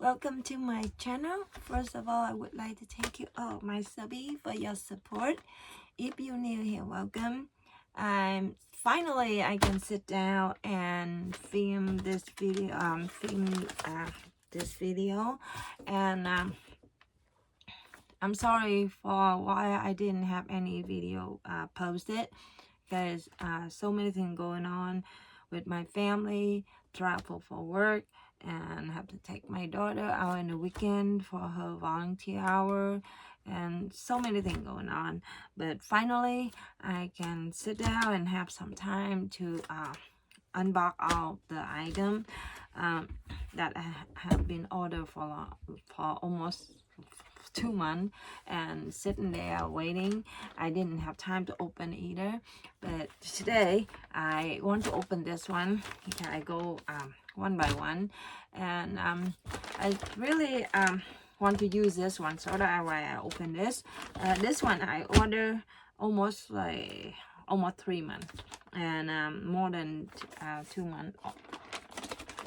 Welcome to my channel. First of all, I would like to thank you all, my subby, for your support. If you're new here, welcome. Finally I can sit down and film this video. This video, and I'm sorry for why I didn't have any video posted, because so many things going on with my family, travel for work, and have to take my daughter out in the weekend for her volunteer hour, and so many things going on. But finally I can sit down and have some time to unbox all the item that have been ordered for almost 2 months, and sitting there waiting. I didn't have time to open either, but today I want to open this one. I go one by one, and I really want to use this one, so that why I open this. This one I ordered almost 3 months, and more than 2 months.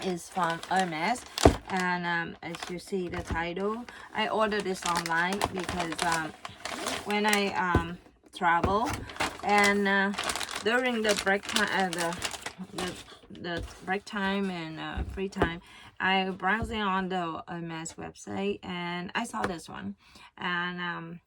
Is from Hermes, and as you see the title, I ordered this online because when I travel, and during the break time, the break time and free time, I browsing on the Hermes website, and I saw this one, and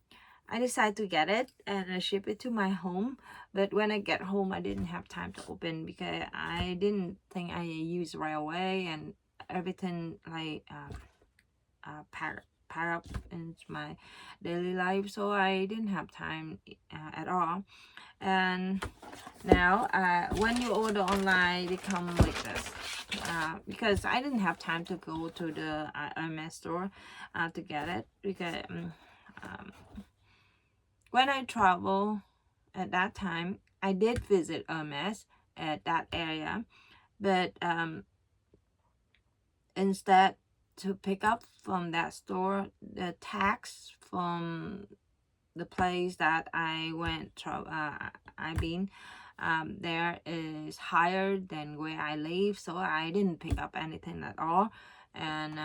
I decided to get it and I ship it to my home. But when I get home, I didn't have time to open because I didn't think I use right away, and everything like pack up in my daily life, so I didn't have time at all. And now when you order online, they come like this, because I didn't have time to go to the Hermes store to get it, because when I travel at that time, I did visit Hermes at that area, but instead to pick up from that store, the tax from the place that I went I've been there is higher than where I live, so I didn't pick up anything at all. And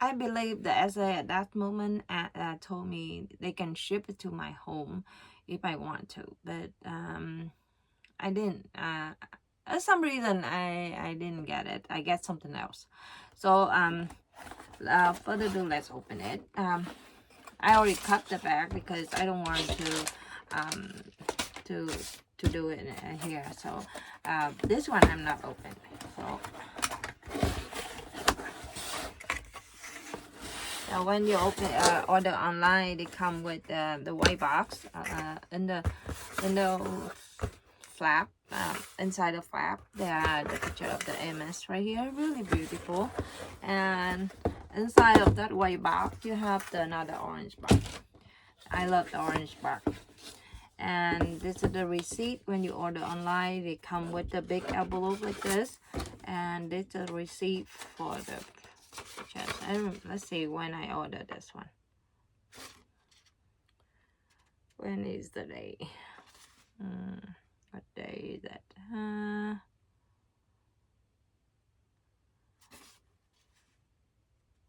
I believe the SA at that moment told me they can ship it to my home if I want to, but I didn't. For some reason, I didn't get it. I get something else. So further ado, let's open it. I already cut the bag because I don't want to do it here. So this one I'm not open. So. When you open order online, they come with the white box in the flap. Inside the flap, there are the picture of the MS right here, really beautiful. And inside of that white box, you have another orange box. I love the orange box. And this is the receipt. When you order online, they come with a big envelope like this, and this is a receipt for the let's see when I ordered this one. When is the day? What day is it?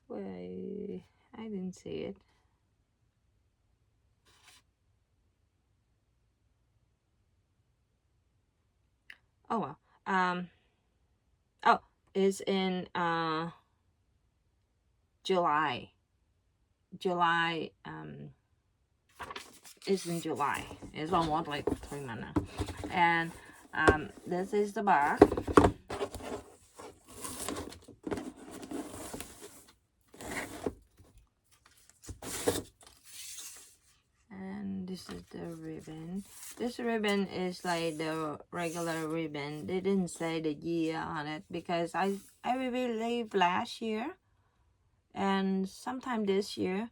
Wait, I didn't see it. Oh well. Oh, it's in July. It's in July. It's almost like 3 months now. And this is the box. And this is the ribbon. This ribbon is like the regular ribbon. They didn't say the year on it because I believe last year and sometime this year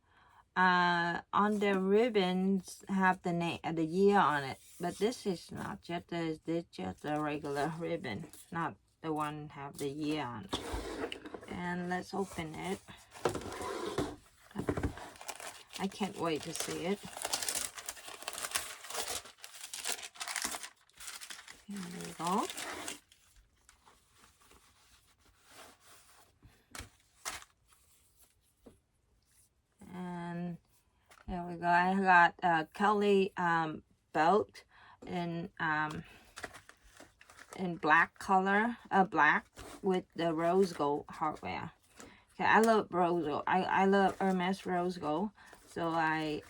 on the ribbons have the name the year on it, but this is not just this just a regular ribbon, not the one have the year on it. And let's open it. I can't wait to see it. Here we go. I got a Kelly belt in black color, black with the rose gold hardware. Okay, I love rose gold. I love Hermes rose gold, so I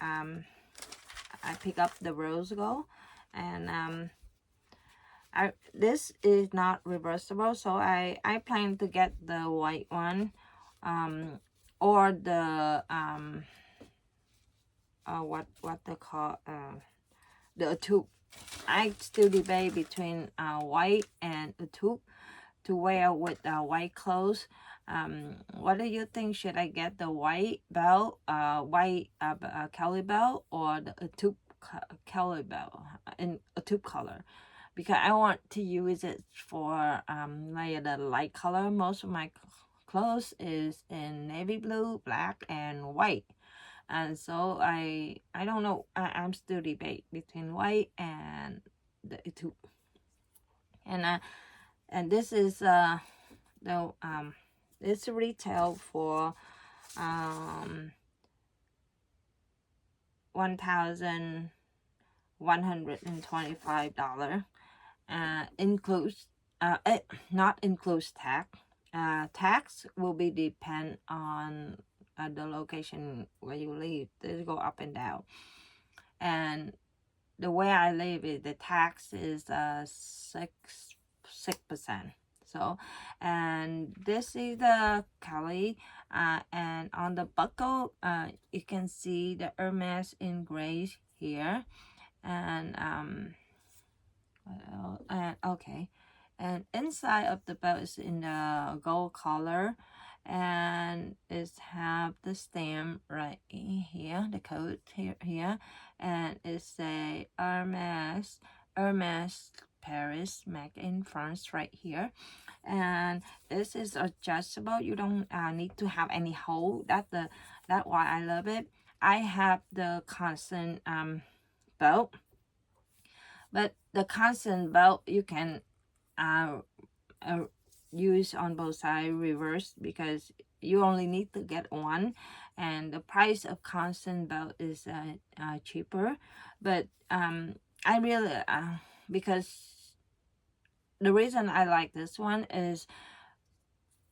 pick up the rose gold, and this is not reversible, so I plan to get the white one, or the what they call the tube. I still debate between white and a tube to wear with white clothes. What do you think? Should I get the white belt, white Kelly belt, or the tube Kelly belt in a tube color? Because I want to use it for like the light color. Most of my clothes is in navy blue, black, and white. And so I don't know. I'm still debate between white and the tube. And this is no it's retail for $1,125, includes not includes tax. Tax will be depend on the location where you live. They go up and down, and the way I live is the tax is 6%. So, and this is the Kelly, and on the buckle, you can see the Hermes engraved here, and okay, and inside of the belt is in the gold color, and it's have the stamp right here, the code here, and it's a Hermes Paris made in France right here. And this is adjustable. You don't need to have any hole. That's why I love it. I have the constant belt, but the constant belt you can use on both sides, reverse, because you only need to get one, and the price of constant belt is cheaper. But I really because the reason I like this one is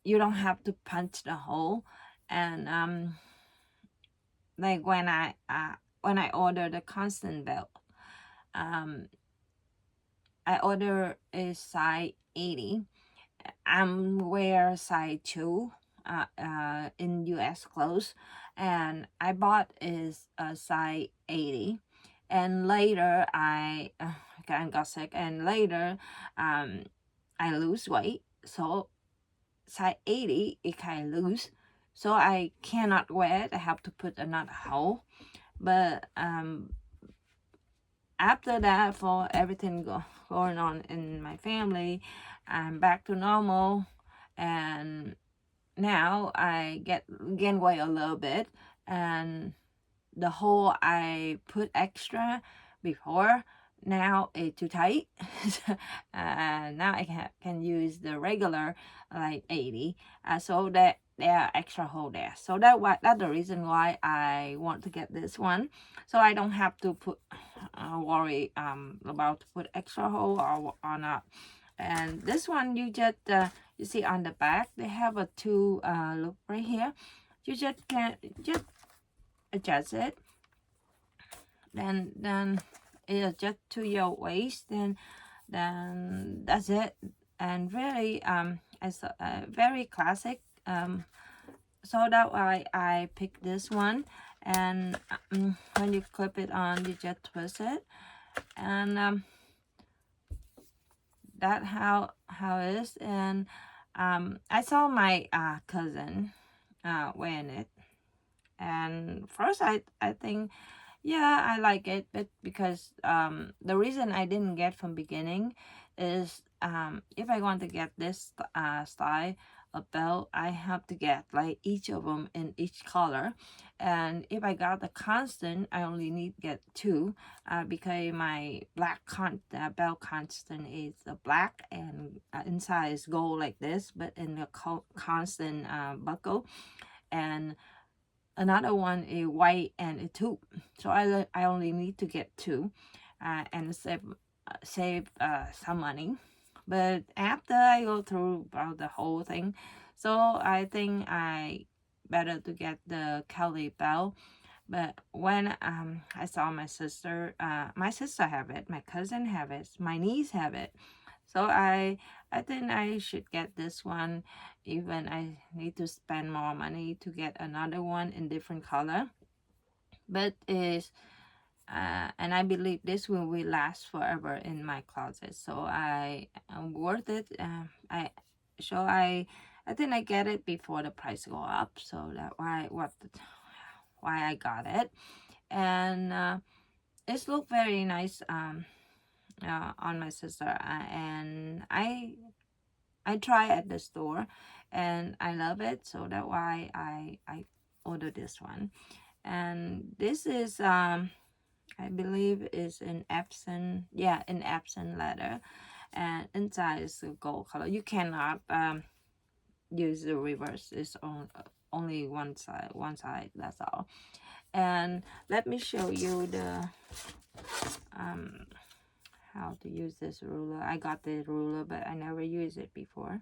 you don't have to punch the hole, and like when I order the constant belt, I order a size 80. I'm wear size 2 in US clothes, and I bought is a size 80, and later I got sick, and later I lose weight, so size 80 it kind of loose, so I cannot wear it. I have to put another hole. But after that, for everything going on in my family, I'm back to normal, and now I gain weight a little bit, and the hole I put extra before, now it's too tight. Now I can use the regular like 80, so that there are extra hole there. So that's the reason why I want to get this one, so I don't have to put worry about to put extra hole or not. And this one, you just you see on the back they have a two loop right here. You just can just adjust it, then it just to your waist, then that's it. And really it's very classic, so that's why I picked this one. And when you clip it on, you just twist it, and that how it is. And I saw my cousin wearing it, and first I think, yeah, I like it, but because the reason I didn't get from beginning is if I want to get this style of belt, I have to get like each of them in each color. And if I got the constant, I only need to get two, because my black belt constant is black, and inside is gold like this, but in the constant buckle. And another one is white and a tube. So I only need to get two, and save some money. But after I go through about the whole thing, so I think I better to get the Kelly bell. But when I saw my sister have it, my cousin have it, my niece have it, so I think I should get this one, even I need to spend more money to get another one in different color. But is and I believe this will last forever in my closet, so I am worth it. I think I get it before the price go up, so that why I got it. And it's look very nice on my sister, and I try at the store and I love it, so that's why I ordered this one. And this is I believe is an Epson, yeah, an Epson leather, and inside is a gold color. You cannot use the reverse. It's only one side, that's all. And let me show you the how to use this ruler. I got the ruler, but I never used it before.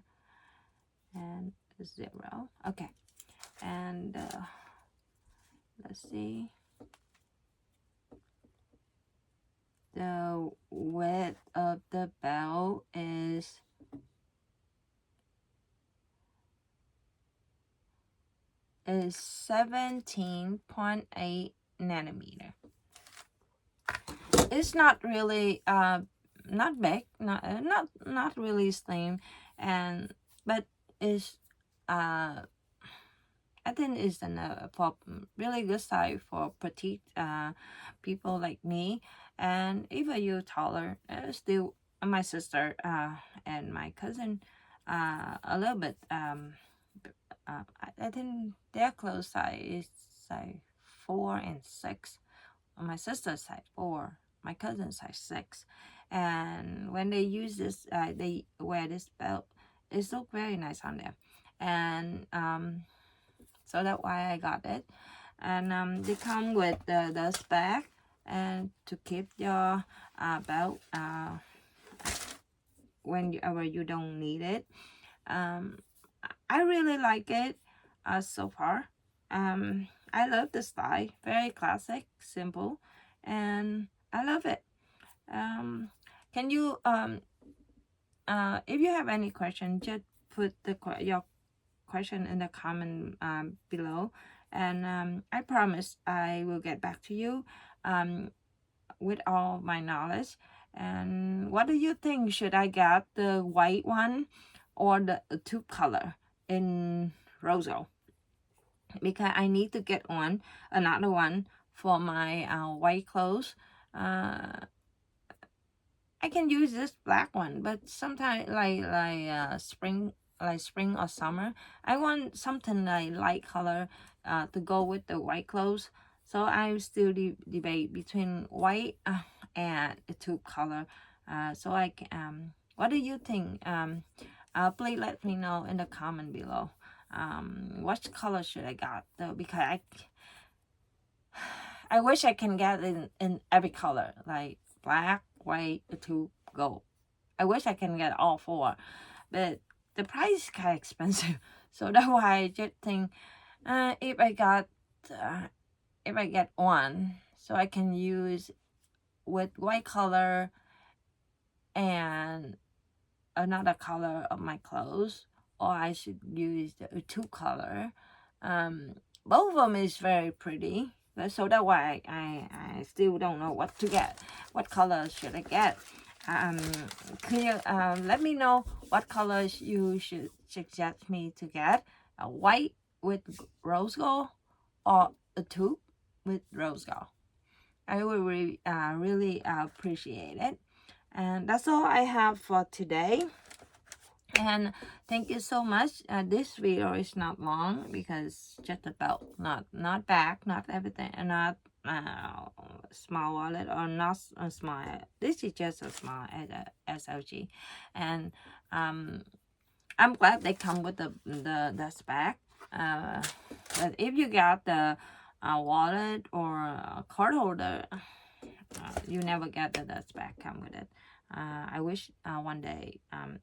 And 0, okay. And let's see, the width of the bell is 17.8 nanometer. It's not really not big, not really slim, and but it's I think it's for really good size for petite people like me, and even you taller, still my sister and my cousin a little bit I think their clothes size is size 4 and 6. On my sister's size 4, my cousin's size 6, and when they use this, they wear this belt. It looks very nice on them, and so that's why I got it. And they come with the bag and to keep your belt whenever you don't need it. I really like it so far. I love the style, very classic, simple, and I love it. Can you if you have any question, just put your question in the comment below, and I promise I will get back to you with all my knowledge. And what do you think? Should I get the white one or the tube color in rose gold? Because I need to get another one for my white clothes. I can use this black one, but sometimes spring or summer, I want something like light color to go with the white clothes. So I still debate between white and the tube color. So I can, what do you think? Please let me know in the comment below. What color should I got though? Because I wish I can get in every color, like black, white, tube, gold. I wish I can get all 4, but the price is kind of expensive. So that's why I just think if I get one, so I can use with white color and another color of my clothes, or I should use the 2 color. Both of them is very pretty, so that's why I still don't know what to get. What color should I get? Let me know what colors you should suggest me to get. A white with rose gold or a tube with rose gold. I will really appreciate it. And that's all I have for today. And thank you so much. This video is not long because just about not back, not everything, and not small wallet or not a small. This is just a small SLG, and I'm glad they come with the spec. But if you got the wallet or a card holder, you never get the dust bag come with it. I wish one day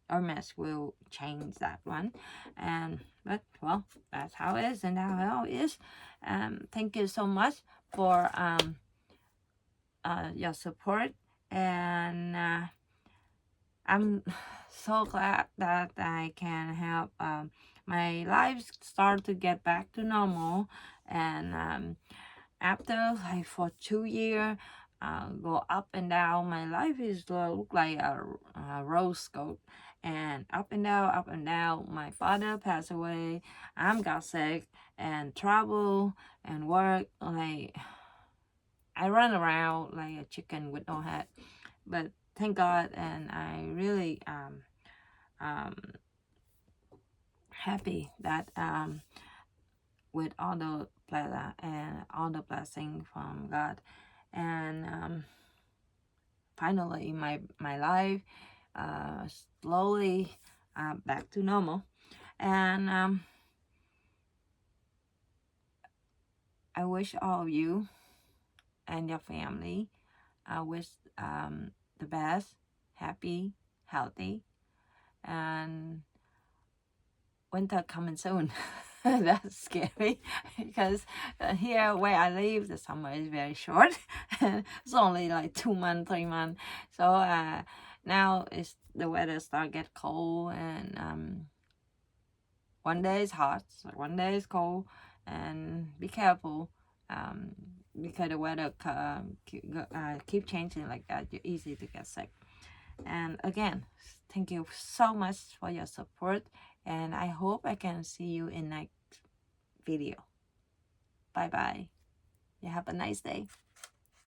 Hermes will change that one, but well, that's how it is, and how it is. Thank you so much for your support, and I'm so glad that I can help my life start to get back to normal, and after like for 2 years go up and down, my life is look like a rose gold, and up and down, up and down. My father passed away, I'm got sick, and travel and work, like I run around like a chicken with no head. But thank God, and I really um happy that with all the pleasure and all the blessing from God, and finally my life slowly back to normal, and I wish all of you and your family, I wish the best, happy, healthy, and winter coming soon. That's scary because here where I live, the summer is very short. It's only like 2 months, 3 months. So now it's the weather start get cold, and one day is hot, so one day is cold, and be careful because the weather keep changing like that. You're easy to get sick. And again, thank you so much for your support, and I hope I can see you in next video. Bye bye. You have a nice day.